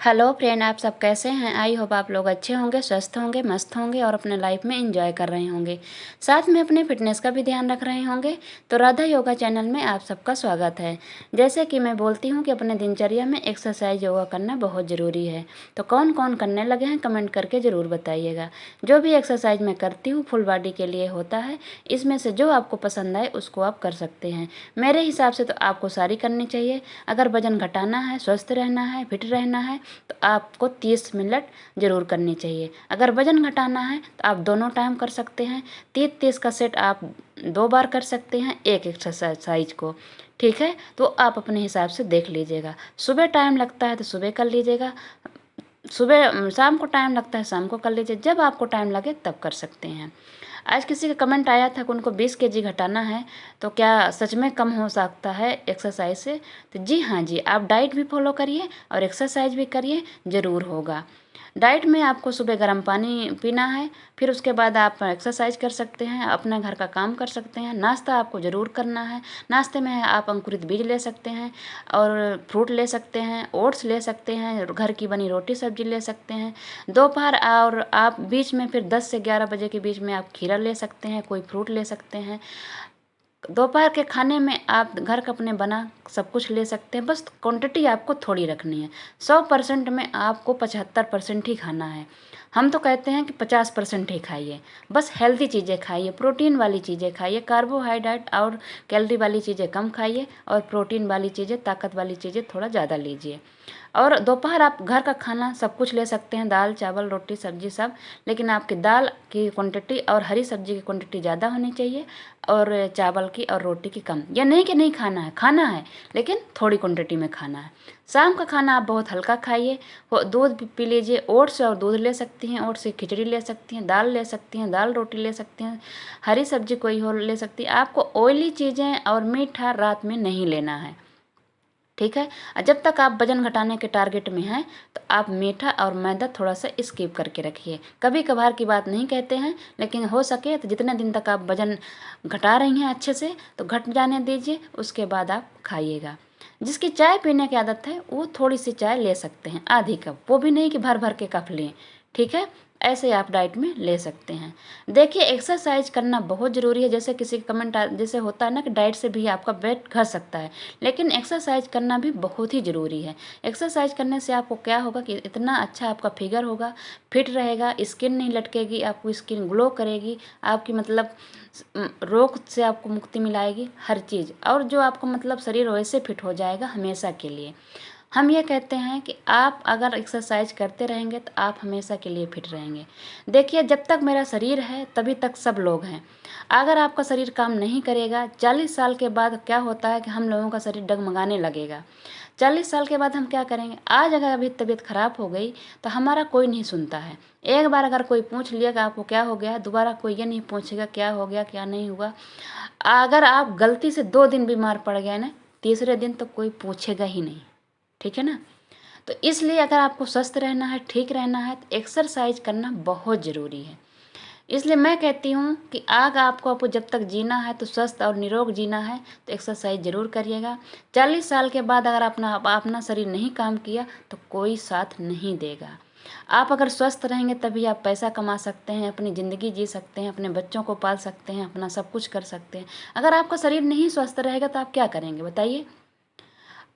Hello friend, आप सब कैसे हैं। आई होप आप लोग अच्छे होंगे, स्वस्थ होंगे, मस्त होंगे और अपने लाइफ में एंजॉय कर रहे होंगे। साथ में अपने फिटनेस का भी ध्यान रख रहे होंगे। तो राधा योगा चैनल में आप सबका स्वागत है। जैसे कि मैं बोलती हूँ कि अपने दिनचर्या में एक्सरसाइज योगा करना बहुत ज़रूरी है। तो कौन कौन करने लगे हैं कमेंट करके ज़रूर बताइएगा। जो भी एक्सरसाइज मैं करती हूँ फुल बॉडी के लिए होता है। इसमें से जो आपको पसंद आए उसको आप कर सकते हैं। मेरे हिसाब से तो आपको सारी करनी चाहिए। अगर वजन घटाना है, स्वस्थ रहना है, फिट रहना है तो आपको 30 मिनट ज़रूर करनी चाहिए। अगर वज़न घटाना है तो आप दोनों टाइम कर सकते हैं। 30-30 का सेट आप 2 बार कर सकते हैं एक एक्सरसाइज को। ठीक है, तो आप अपने हिसाब से देख लीजिएगा। सुबह टाइम लगता है तो सुबह कर लीजिएगा, सुबह शाम को टाइम लगता है शाम को कर लीजिए। जब आपको टाइम लगे तब कर सकते हैं। आज किसी का कमेंट आया था कि उनको 20 केजी घटाना है, तो क्या सच में कम हो सकता है एक्सरसाइज से। तो जी हाँ जी, आप डाइट भी फॉलो करिए और एक्सरसाइज भी करिए, ज़रूर होगा। डाइट में आपको सुबह गर्म पानी पीना है, फिर उसके बाद आप एक्सरसाइज कर सकते हैं, अपने घर का काम कर सकते हैं। नाश्ता आपको ज़रूर करना है। नाश्ते में आप अंकुरित बीज ले सकते हैं और फ्रूट ले सकते हैं, ओट्स ले सकते हैं, घर की बनी रोटी सब्जी ले सकते हैं। दोपहर और आप बीच में फिर 10 से 11 बजे के बीच में आप खीरा ले सकते हैं, कोई फ्रूट ले सकते हैं। दोपहर के खाने में आप घर का अपने बना सब कुछ ले सकते हैं, बस क्वांटिटी आपको थोड़ी रखनी है। 100% में आपको 75% ही खाना है। हम तो कहते हैं कि 50% ही खाइए। बस हेल्दी चीज़ें खाइए, प्रोटीन वाली चीज़ें खाइए, कार्बोहाइड्रेट और कैलोरी वाली चीज़ें कम खाइए और प्रोटीन वाली चीज़ें, ताकत वाली चीज़ें थोड़ा ज़्यादा लीजिए। और दोपहर आप घर का खाना सब कुछ ले सकते हैं, दाल चावल रोटी सब्जी सब। लेकिन आपकी दाल की क्वांटिटी और हरी सब्जी की क्वांटिटी ज़्यादा होनी चाहिए और चावल की और रोटी की कम। या नहीं कि नहीं खाना है लेकिन थोड़ी क्वांटिटी में खाना है। शाम का खाना आप बहुत हल्का खाइए। दूध भी पी लीजिए, ओट्स और दूध ले सकती हैं, ओट्स की खिचड़ी ले सकती हैं, दाल ले सकती हैं, दाल रोटी ले सकती हैं, हरी सब्जी कोई और ले सकती है। आपको ऑयली चीज़ें और मीठा रात में नहीं लेना है। ठीक है, और जब तक आप वजन घटाने के टारगेट में हैं तो आप मीठा और मैदा थोड़ा सा स्किप करके रखिए। कभी कभार की बात नहीं कहते हैं, लेकिन हो सके तो जितने दिन तक आप वजन घटा रही हैं अच्छे से तो घट जाने दीजिए, उसके बाद आप खाइएगा। जिसकी चाय पीने की आदत है वो थोड़ी सी चाय ले सकते हैं, आधी कप, वो भी नहीं कि भर भर के कप लें। ठीक है, ऐसे आप डाइट में ले सकते हैं। देखिए, एक्सरसाइज करना बहुत ज़रूरी है। जैसे किसी का कमेंट जैसे होता है ना कि डाइट से भी आपका वेट घट सकता है, लेकिन एक्सरसाइज करना भी बहुत ही ज़रूरी है। एक्सरसाइज करने से आपको क्या होगा कि इतना अच्छा आपका फिगर होगा, फिट रहेगा, स्किन नहीं लटकेगी, आपकी स्किन ग्लो करेगी, आपकी मतलब रोग से आपको मुक्ति मिलाएगी, हर चीज़। और जो आपका मतलब शरीर वैसे फिट हो जाएगा हमेशा के लिए। हम ये कहते हैं कि आप अगर एक्सरसाइज करते रहेंगे तो आप हमेशा के लिए फिट रहेंगे। देखिए, जब तक मेरा शरीर है तभी तक सब लोग हैं। अगर आपका शरीर काम नहीं करेगा, 40 साल के बाद क्या होता है कि हम लोगों का शरीर डगमगाने लगेगा। 40 साल के बाद हम क्या करेंगे। आज अगर अभी तबीयत खराब हो गई तो हमारा कोई नहीं सुनता है। एक बार अगर कोई पूछ लिया कि आपको क्या हो गया, दोबारा कोई ये नहीं पूछेगा क्या हो गया क्या नहीं हुआ। अगर आप गलती से 2 दिन बीमार पड़ गए ना, तीसरे दिन तो कोई पूछेगा ही नहीं। ठीक है ना। तो इसलिए अगर आपको स्वस्थ रहना है, ठीक रहना है, तो एक्सरसाइज करना बहुत ज़रूरी है। इसलिए मैं कहती हूँ कि आग आपको जब तक जीना है तो स्वस्थ और निरोग जीना है तो एक्सरसाइज ज़रूर करिएगा। 40 साल के बाद अगर अपना शरीर नहीं काम किया तो कोई साथ नहीं देगा। आप अगर स्वस्थ रहेंगे तभी आप पैसा कमा सकते हैं, अपनी ज़िंदगी जी सकते हैं, अपने बच्चों को पाल सकते हैं, अपना सब कुछ कर सकते हैं। अगर आपका शरीर नहीं स्वस्थ रहेगा तो आप क्या करेंगे बताइए।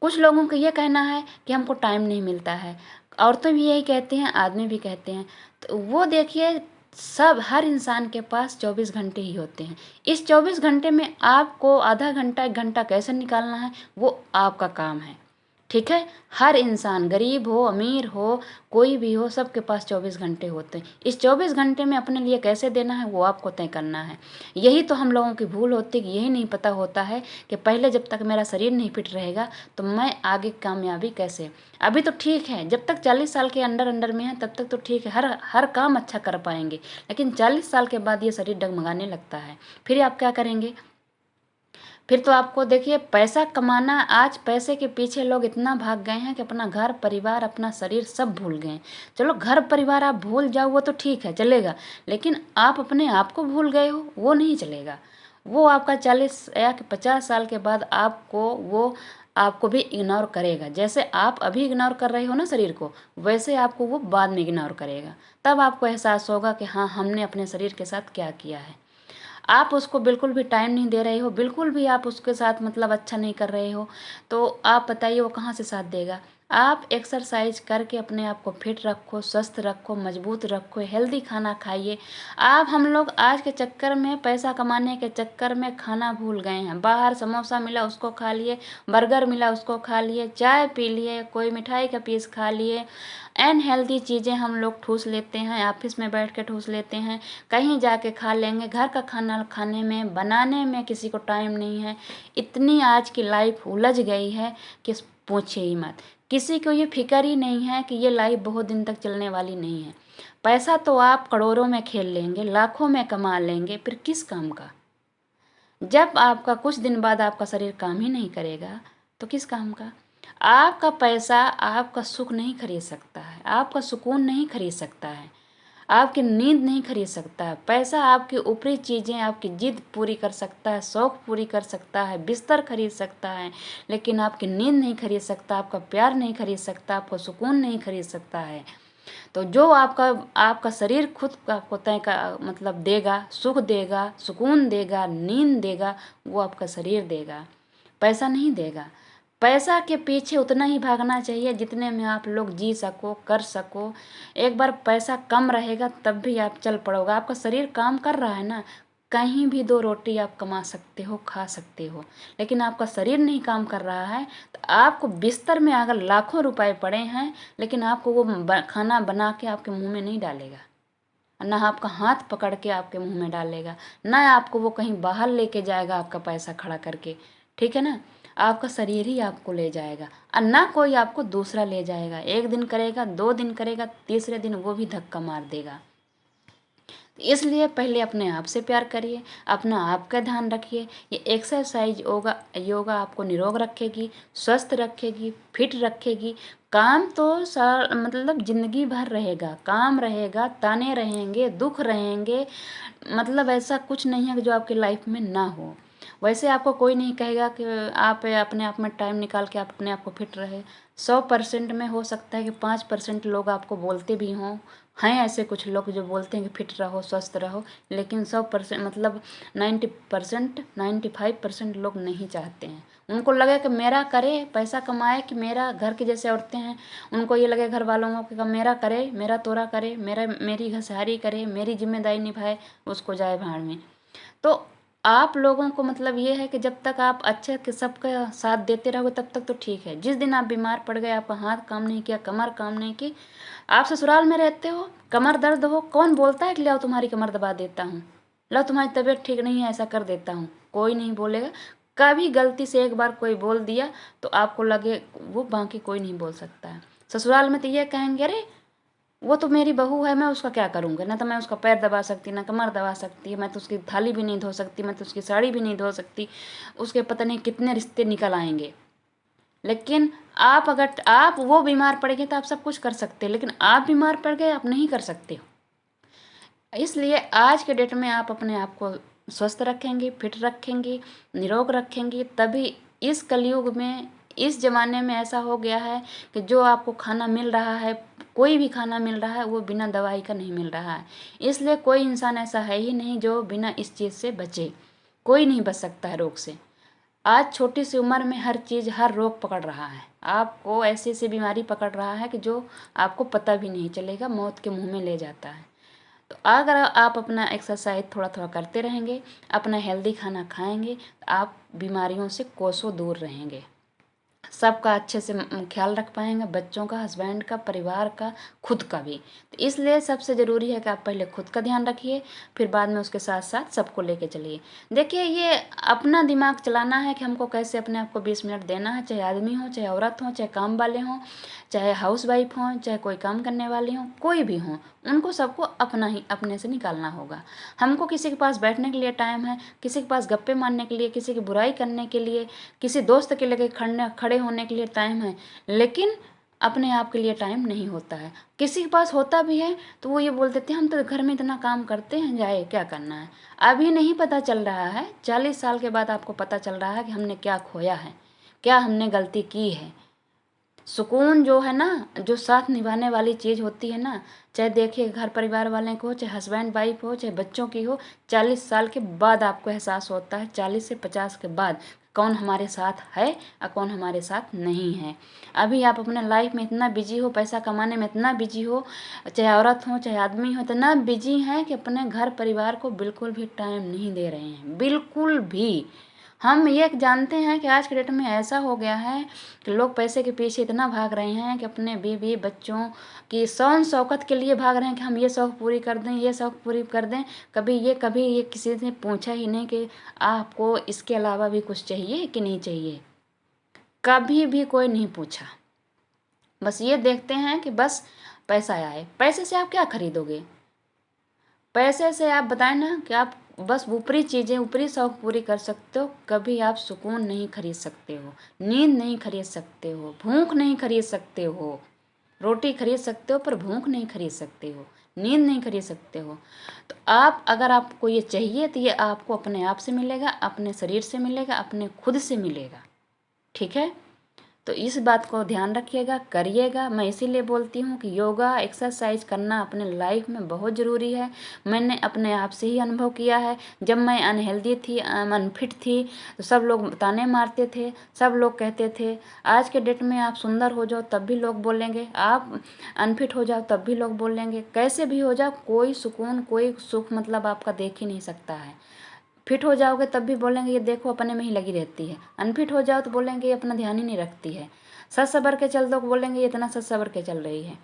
कुछ लोगों का ये कहना है कि हमको टाइम नहीं मिलता है। औरतें भी यही कहती हैं, आदमी भी कहते हैं। तो वो देखिए, सब हर इंसान के पास 24 घंटे ही होते हैं। इस 24 घंटे में आपको आधा घंटा 1 घंटा कैसे निकालना है वो आपका काम है। ठीक है, हर इंसान गरीब हो अमीर हो कोई भी हो, सबके पास 24 घंटे होते हैं। इस 24 घंटे में अपने लिए कैसे देना है वो आपको तय करना है। यही तो हम लोगों की भूल होती है कि यही नहीं पता होता है कि पहले जब तक मेरा शरीर नहीं फिट रहेगा तो मैं आगे कामयाबी कैसे। अभी तो ठीक है, जब तक 40 साल के अंडर अंडर में है तब तक तो ठीक है, हर हर काम अच्छा कर पाएंगे। लेकिन 40 साल के बाद ये शरीर डगमगाने लगता है, फिर आप क्या करेंगे। फिर तो आपको देखिए, पैसा कमाना, आज पैसे के पीछे लोग इतना भाग गए हैं कि अपना घर परिवार अपना शरीर सब भूल गए हैं। चलो, घर परिवार आप भूल जाओ वो तो ठीक है चलेगा, लेकिन आप अपने आप को भूल गए हो वो नहीं चलेगा। वो आपका 40 या 50 साल के बाद आपको वो आपको भी इग्नोर करेगा। जैसे आप अभी इग्नोर कर रहे हो ना शरीर को, वैसे आपको वो बाद में इग्नोर करेगा। तब आपको एहसास होगा कि हाँ, हमने अपने शरीर के साथ क्या किया है। आप उसको बिल्कुल भी टाइम नहीं दे रहे हो, बिल्कुल भी आप उसके साथ मतलब अच्छा नहीं कर रहे हो, तो आप बताइए वो कहाँ से साथ देगा। आप एक्सरसाइज करके अपने आप को फिट रखो, स्वस्थ रखो, मजबूत रखो, हेल्दी खाना खाइए। आप हम लोग आज के चक्कर में, पैसा कमाने के चक्कर में खाना भूल गए हैं। बाहर समोसा मिला उसको खा लिए, बर्गर मिला उसको खा लिए, चाय पी लिए, कोई मिठाई का पीस खा लिए। अनहेल्दी चीज़ें हम लोग ठूस लेते हैं, ऑफिस में बैठ के ठूस लेते हैं, कहीं जाके खा लेंगे। घर का खाना खाने में, बनाने में किसी को टाइम नहीं है। इतनी आज की लाइफ उलझ गई है कि पूछिए ही मत। किसी को ये फिक्र ही नहीं है कि ये लाइफ बहुत दिन तक चलने वाली नहीं है। पैसा तो आप करोड़ों में खेल लेंगे, लाखों में कमा लेंगे, फिर किस काम का। जब आपका कुछ दिन बाद आपका शरीर काम ही नहीं करेगा तो किस काम का। आपका पैसा आपका सुख नहीं खरीद सकता है, आपका सुकून नहीं खरीद सकता है, आपकी नींद नहीं खरीद सकता है। पैसा आपकी ऊपरी चीज़ें, आपकी जिद पूरी कर सकता है, शौक पूरी कर सकता है, बिस्तर खरीद सकता है, लेकिन आपकी नींद नहीं खरीद सकता, आपका प्यार नहीं खरीद सकता, आपको सुकून नहीं खरीद सकता है। तो जो आपका आपका शरीर खुद आपको तय का मतलब देगा, सुख देगा, सुकून देगा, नींद देगा, वो आपका शरीर देगा, पैसा नहीं देगा। पैसा के पीछे उतना ही भागना चाहिए जितने में आप लोग जी सको, कर सको। एक बार पैसा कम रहेगा तब भी आप चल पड़ोगे। आपका शरीर काम कर रहा है ना, कहीं भी दो रोटी आप कमा सकते हो, खा सकते हो। लेकिन आपका शरीर नहीं काम कर रहा है तो आपको बिस्तर में अगर लाखों रुपए पड़े हैं, लेकिन आपको वो खाना बना के आपके मुंह में नहीं डालेगा, ना आपका हाथ पकड़ के आपके मुंह में डालेगा, ना आपको वो कहीं बाहर लेके जाएगा आपका पैसा खड़ा करके। ठीक है ना। आपका शरीर ही आपको ले जाएगा और ना कोई आपको दूसरा ले जाएगा। एक दिन करेगा, 2 दिन करेगा, तीसरे दिन वो भी धक्का मार देगा। इसलिए पहले अपने आप से प्यार करिए, अपना आप का ध्यान रखिए। ये एक्सरसाइज योगा आपको निरोग रखेगी, स्वस्थ रखेगी, फिट रखेगी। काम तो मतलब ज़िंदगी भर रहेगा, काम रहेगा, ताने रहेंगे, दुख रहेंगे। मतलब ऐसा कुछ नहीं है कि जो आपकी लाइफ में ना हो। वैसे आपको कोई नहीं कहेगा कि आप अपने आप में टाइम निकाल के आप अपने आप को फिट रहे। 100% में हो सकता है कि 5% लोग आपको बोलते भी हों। हैं ऐसे कुछ लोग जो बोलते हैं कि फिट रहो, स्वस्थ रहो, लेकिन 100% मतलब 90%, 95% लोग नहीं चाहते हैं। उनको लगे कि मेरा करे, पैसा कमाए, कि मेरा घर की जैसे औरतें हैं, उनको ये लगे घर वालों को कि मेरा करे, मेरा तोरा करे, मेरी घसारी करे, मेरी जिम्मेदारी निभाए, उसको जाए भाड़ में। तो आप लोगों को मतलब ये है कि जब तक आप अच्छे के सबका साथ देते रहोगे तब तक तो ठीक है। जिस दिन आप बीमार पड़ गए, आपका हाथ काम नहीं किया, कमर काम नहीं की, आप ससुराल में रहते हो, कमर दर्द हो, कौन बोलता है कि लाओ तुम्हारी कमर दबा देता हूँ, लाओ तुम्हारी तबीयत ठीक नहीं है ऐसा कर देता हूँ। कोई नहीं बोलेगा। कभी गलती से एक बार कोई बोल दिया तो आपको लगे वो, बाकी कोई नहीं बोल सकता है। ससुराल में तो ये कहेंगे अरे वो तो मेरी बहू है, मैं उसका क्या करूँगा, ना तो मैं उसका पैर दबा सकती, ना कमर दबा सकती है, मैं तो उसकी थाली भी नहीं धो सकती, मैं तो उसकी साड़ी भी नहीं धो सकती। उसके पता नहीं कितने रिश्ते निकल आएंगे। लेकिन आप अगर आप वो बीमार पड़ गए तो आप सब कुछ कर सकते हैं, लेकिन आप बीमार पड़ गए आप नहीं कर सकते हो। इसलिए आज के डेट में आप अपने आप को स्वस्थ रखेंगे, फिट रखेंगे, निरोग रखेंगे, तभी इस कलयुग में, इस ज़माने में ऐसा हो गया है कि जो आपको खाना मिल रहा है, कोई भी खाना मिल रहा है, वो बिना दवाई का नहीं मिल रहा है। इसलिए कोई इंसान ऐसा है ही नहीं जो बिना इस चीज़ से बचे। कोई नहीं बच सकता है रोग से। आज छोटी सी उम्र में हर चीज़, हर रोग पकड़ रहा है। आपको ऐसी ऐसी बीमारी पकड़ रहा है कि जो आपको पता भी नहीं चलेगा, मौत के मुँह में ले जाता है। तो अगर आप अपना एक्सरसाइज थोड़ा थोड़ा करते रहेंगे, अपना हेल्दी खाना खाएंगे, तो आप बीमारियों से कोसों दूर रहेंगे, सबका अच्छे से ख्याल रख पाएंगे, बच्चों का, हस्बैंड का, परिवार का, खुद का भी। तो इसलिए सबसे ज़रूरी है कि आप पहले खुद का ध्यान रखिए, फिर बाद में उसके साथ साथ सबको लेके चलिए। देखिए, ये अपना दिमाग चलाना है कि हमको कैसे अपने आप को 20 मिनट देना है, चाहे आदमी हो, चाहे औरत हो, चाहे काम वाले हों, चाहे हाउस वाइफ हों, चाहे कोई काम करने वाले हों, कोई भी हों, उनको सबको अपना ही अपने से निकालना होगा। हमको किसी के पास बैठने के लिए टाइम है, किसी के पास गप्पे मारने के लिए, किसी की बुराई करने के लिए, किसी दोस्त के लगे खड़े होने के लिए टाइम है, लेकिन अपने आप के लिए टाइम नहीं होता है। किसी के पास होता भी है तो वो ये बोल देते हैं हम तो घर में इतना काम करते हैं, जाए क्या करना है। अभी नहीं पता चल रहा है, 40 साल के बाद आपको पता चल रहा है कि हमने क्या खोया है। क्या हमने गलती की है। सुकून जो है ना, जो साथ निभाने वाली चीज़ होती है ना, चाहे देखिए घर परिवार वाले को हो, चाहे हस्बैंड वाइफ हो, चाहे बच्चों की हो, 40 साल के बाद आपको एहसास होता है, 40 से 50 के बाद, कौन हमारे साथ है और कौन हमारे साथ नहीं है। अभी आप अपने लाइफ में इतना बिजी हो, पैसा कमाने में इतना बिजी हो, चाहे औरत हो चाहे आदमी हो, इतना बिजी हैं कि अपने घर परिवार को बिल्कुल भी टाइम नहीं दे रहे हैं, बिल्कुल भी। हम ये जानते हैं कि आज के डेट में ऐसा हो गया है कि लोग पैसे के पीछे इतना भाग रहे हैं कि अपने बीवी बच्चों की शान शौकत के लिए भाग रहे हैं कि हम ये शौक पूरी कर दें, ये शौक पूरी कर दें। कभी ये किसी ने पूछा ही नहीं कि आपको इसके अलावा भी कुछ चाहिए कि नहीं चाहिए। कभी भी कोई नहीं पूछा। बस ये देखते हैं कि बस पैसा आए। पैसे से आप क्या खरीदोगे? पैसे से आप बताएं ना कि आप बस ऊपरी चीज़ें, ऊपरी शौक पूरी कर सकते हो। कभी आप सुकून नहीं खरीद सकते हो, नींद नहीं खरीद सकते हो, भूख नहीं खरीद सकते हो। रोटी खरीद सकते हो पर भूख नहीं खरीद सकते हो, नींद नहीं खरीद सकते हो। तो आप अगर आपको ये चाहिए तो ये आपको अपने आप से मिलेगा, अपने शरीर से मिलेगा, अपने खुद से मिलेगा। ठीक है, तो इस बात को ध्यान रखिएगा, करिएगा। मैं इसीलिए बोलती हूँ कि योगा एक्सरसाइज करना अपने लाइफ में बहुत ज़रूरी है। मैंने अपने आप से ही अनुभव किया है। जब मैं अनहेल्दी थी, अनफिट थी, तो सब लोग ताने मारते थे, सब लोग कहते थे। आज के डेट में आप सुंदर हो जाओ तब भी लोग बोलेंगे, आप अनफिट हो जाओ तब भी लोग बोलेंगे। कैसे भी हो जाओ, कोई सुकून कोई सुख मतलब आपका देख ही नहीं सकता है। फिट हो जाओगे तब भी बोलेंगे ये देखो अपने में ही लगी रहती है। अनफिट हो जाओ तो बोलेंगे ये अपना ध्यान ही नहीं रखती है। सच सबर के चल दो बोलेंगे ये इतना सच सबर के चल रही है।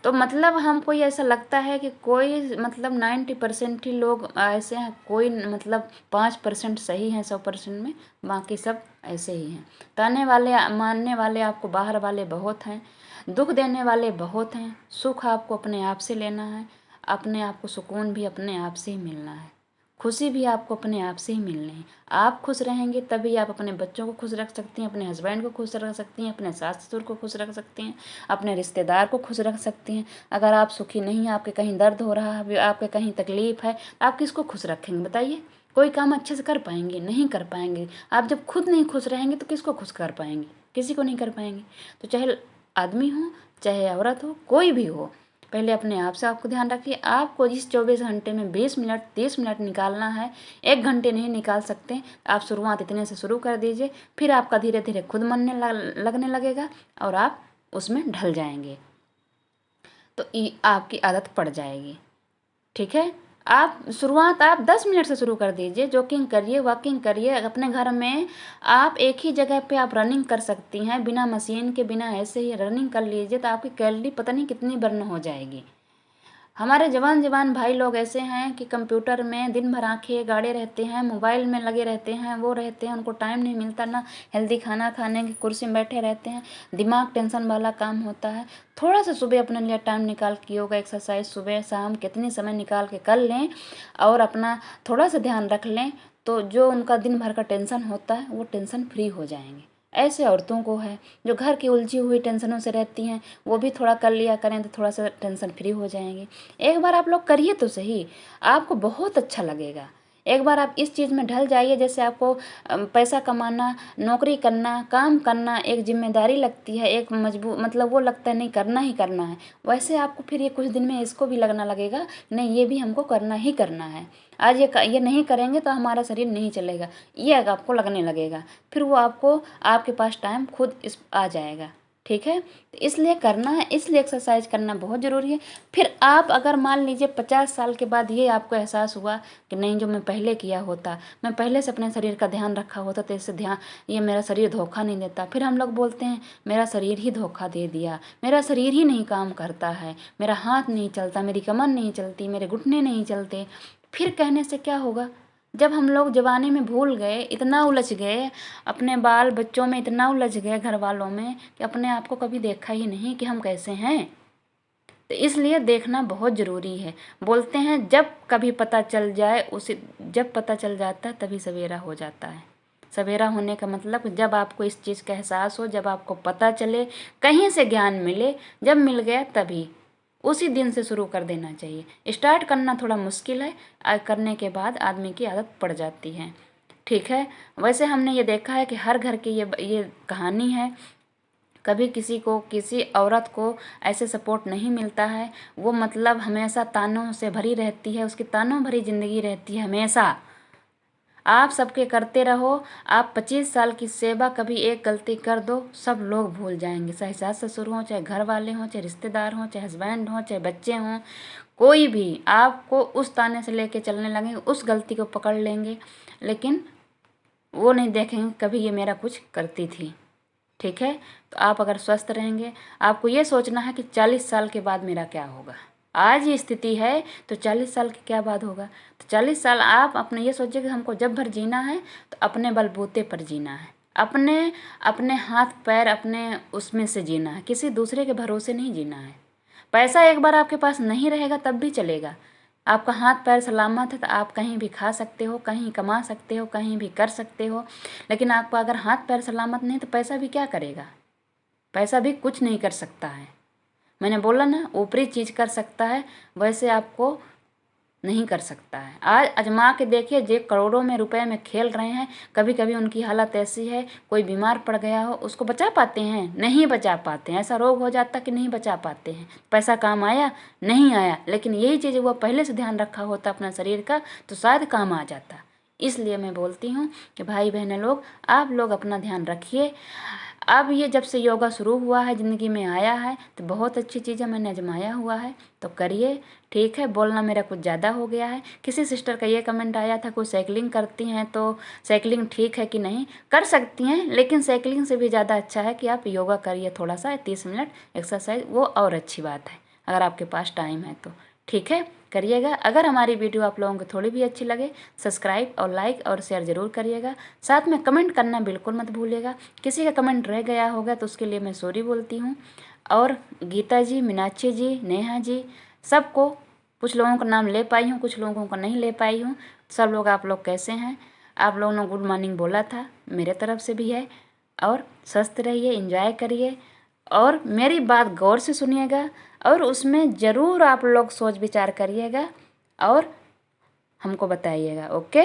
तो मतलब हमको ये ऐसा लगता है कि कोई मतलब 90% ही लोग ऐसे हैं, कोई मतलब 5% सही हैं 100% में, बाकी सब ऐसे ही हैं। ताने वाले मानने वाले आपको बाहर वाले बहुत हैं, दुख देने वाले बहुत हैं। सुख आपको अपने आप से लेना है, अपने आप को सुकून भी अपने आप से ही मिलना है, खुशी भी आपको अपने आप से ही मिलनी है। आप खुश रहेंगे तभी आप अपने बच्चों को खुश रख सकती हैं, अपने हस्बैंड को खुश रख सकती हैं, अपने सास ससुर को खुश रख सकती हैं, अपने रिश्तेदार को खुश रख सकती हैं। अगर आप सुखी नहीं हैं, आपके कहीं दर्द हो रहा है, आपके कहीं तकलीफ है, आप किसको खुश रखेंगे बताइए? कोई काम अच्छे से कर पाएंगे? नहीं कर पाएंगे। आप जब खुद नहीं खुश रहेंगे तो किसको खुश कर पाएंगे? किसी को नहीं कर पाएंगे। तो चाहे आदमी हो चाहे औरत हो, कोई भी हो, पहले अपने आप से आपको ध्यान रखिए। आपको इस 24 घंटे में 20 मिनट 30 मिनट निकालना है, 1 घंटे नहीं निकाल सकते। आप शुरुआत इतने से शुरू कर दीजिए, फिर आपका धीरे धीरे खुद मनने लगने लगेगा और आप उसमें ढल जाएंगे, तो आपकी आदत पड़ जाएगी। ठीक है, आप शुरुआत आप 10 मिनट से शुरू कर दीजिए। जॉगिंग करिए, वॉकिंग करिए अपने घर में। आप एक ही जगह पे आप रनिंग कर सकती हैं, बिना मशीन के, बिना ऐसे ही रनिंग कर लीजिए तो आपकी कैलोरी पता नहीं कितनी बर्न हो जाएगी। हमारे जवान जवान भाई लोग ऐसे हैं कि कंप्यूटर में दिन भर आंखें गाड़े रहते हैं, मोबाइल में लगे रहते हैं, वो रहते हैं, उनको टाइम नहीं मिलता ना हेल्दी खाना खाने की, कुर्सी में बैठे रहते हैं, दिमाग टेंशन वाला काम होता है। थोड़ा सा सुबह अपने लिए टाइम निकाल के योगा एक्सरसाइज सुबह शाम कितनी समय निकाल के कर लें और अपना थोड़ा सा ध्यान रख लें, तो जो उनका दिन भर का टेंशन होता है वो टेंशन फ्री हो जाएंगे। ऐसे औरतों को है जो घर की उलझी हुई टेंशनों से रहती हैं, वो भी थोड़ा कर लिया करें तो थोड़ा सा टेंशन फ्री हो जाएंगे। एक बार आप लोग करिए तो सही, आपको बहुत अच्छा लगेगा। एक बार आप इस चीज़ में ढल जाइए, जैसे आपको पैसा कमाना, नौकरी करना, काम करना एक जिम्मेदारी लगती है, एक मजबूर मतलब वो लगता है नहीं करना ही करना है, वैसे आपको फिर ये कुछ दिन में इसको भी लगना लगेगा नहीं ये भी हमको करना ही करना है। आज ये नहीं करेंगे तो हमारा शरीर नहीं चलेगा, ये आपको लगने लगेगा। फिर वो आपको आपके पास टाइम खुद इस आ जाएगा। ठीक है, तो इसलिए करना है, इसलिए एक्सरसाइज करना बहुत ज़रूरी है। फिर आप अगर मान लीजिए 50 साल के बाद ये आपको एहसास हुआ कि नहीं जो मैं पहले किया होता, मैं पहले से अपने शरीर का ध्यान रखा होता तो इससे ध्यान ये मेरा शरीर धोखा नहीं देता। फिर हम लोग बोलते हैं मेरा शरीर ही धोखा दे दिया, मेरा शरीर ही नहीं काम करता है, मेरा हाथ नहीं चलता, मेरी कमर नहीं चलती, मेरे घुटने नहीं चलते। फिर कहने से क्या होगा? जब हम लोग जवानी में भूल गए, इतना उलझ गए, अपने बाल बच्चों में इतना उलझ गए, घर वालों में, कि अपने आप को कभी देखा ही नहीं कि हम कैसे हैं। तो इसलिए देखना बहुत ज़रूरी है। बोलते हैं जब कभी पता चल जाए उसे, जब पता चल जाता है तभी सवेरा हो जाता है। सवेरा होने का मतलब जब आपको इस चीज़ का एहसास हो, जब आपको पता चले, कहीं से ज्ञान मिले, जब मिल गया तभी उसी दिन से शुरू कर देना चाहिए। स्टार्ट करना थोड़ा मुश्किल है, करने के बाद आदमी की आदत पड़ जाती है। ठीक है। वैसे हमने ये देखा है कि हर घर की ये कहानी है। कभी किसी को, किसी औरत को ऐसे सपोर्ट नहीं मिलता है। वो मतलब हमेशा तानों से भरी रहती है, उसकी तानों भरी ज़िंदगी रहती है हमेशा। आप सबके करते रहो। आप 25 साल की सेवा, कभी एक गलती कर दो सब लोग भूल जाएंगे, चाहे सास ससुर हों, चाहे घर वाले हों, चाहे रिश्तेदार हों, चाहे हस्बैंड हों, चाहे बच्चे हों, कोई भी आपको उस ताने से लेके चलने लगेंगे, उस गलती को पकड़ लेंगे, लेकिन वो नहीं देखेंगे कभी ये मेरा कुछ करती थी। ठीक है। तो आप अगर स्वस्थ रहेंगे, आपको ये सोचना है कि 40 साल के बाद मेरा क्या होगा। आज ये स्थिति है तो 40 साल के क्या बाद होगा। तो 40 साल आप अपने ये सोचिए कि हमको जब भर जीना है तो अपने बलबूते पर जीना है, अपने अपने हाथ पैर अपने उसमें से जीना है, किसी दूसरे के भरोसे नहीं जीना है। पैसा एक बार आपके पास नहीं रहेगा तब भी चलेगा। आपका हाथ पैर सलामत है तो आप कहीं भी खा सकते हो, कहीं कमा सकते हो, कहीं भी कर सकते हो। लेकिन आपका अगर हाथ पैर सलामत नहीं तो पैसा भी क्या करेगा। पैसा भी कुछ नहीं कर सकता है। मैंने बोला ना, ऊपरी चीज़ कर सकता है, वैसे आपको नहीं कर सकता है। आज आजमा के देखिए, जो करोड़ों में रुपए में खेल रहे हैं, कभी कभी उनकी हालत ऐसी है, कोई बीमार पड़ गया हो, उसको बचा पाते हैं? नहीं बचा पाते हैं। ऐसा रोग हो जाता कि नहीं बचा पाते हैं। पैसा काम आया? नहीं आया। लेकिन यही चीज़ वो पहले से ध्यान रखा होता अपना शरीर का तो शायद काम आ जाता। इसलिए मैं बोलती हूँ कि भाई बहनें लोग, आप लोग अपना ध्यान रखिए। अब ये जब से योगा शुरू हुआ है, ज़िंदगी में आया है, तो बहुत अच्छी चीज़ है, मैंने आजमाया हुआ है, तो करिए। ठीक है। बोलना मेरा कुछ ज़्यादा हो गया है। किसी सिस्टर का ये कमेंट आया था, कोई साइकिलिंग करती हैं तो साइकिलिंग ठीक है कि नहीं। कर सकती हैं, लेकिन साइकिलिंग से भी ज़्यादा अच्छा है कि आप योगा करिए थोड़ा सा, 30 मिनट एक्सरसाइज, वो और अच्छी बात है अगर आपके पास टाइम है तो। ठीक है, करिएगा। अगर हमारी वीडियो आप लोगों को थोड़ी भी अच्छी लगे, सब्सक्राइब और लाइक और शेयर ज़रूर करिएगा। साथ में कमेंट करना बिल्कुल मत भूलिएगा। किसी का कमेंट रह गया होगा तो उसके लिए मैं सॉरी बोलती हूँ। और गीता जी, मीनाक्षी जी, नेहा जी, सबको, कुछ लोगों का नाम ले पाई हूँ, कुछ लोगों का नहीं ले पाई हूँ। सब लोग, आप लोग कैसे हैं? आप लोगों ने गुड मॉर्निंग बोला था, मेरे तरफ से भी है। और स्वस्थ रहिए, एंजॉय करिए, और मेरी बात गौर से सुनिएगा, और उसमें ज़रूर आप लोग सोच विचार करिएगा और हमको बताइएगा। ओके।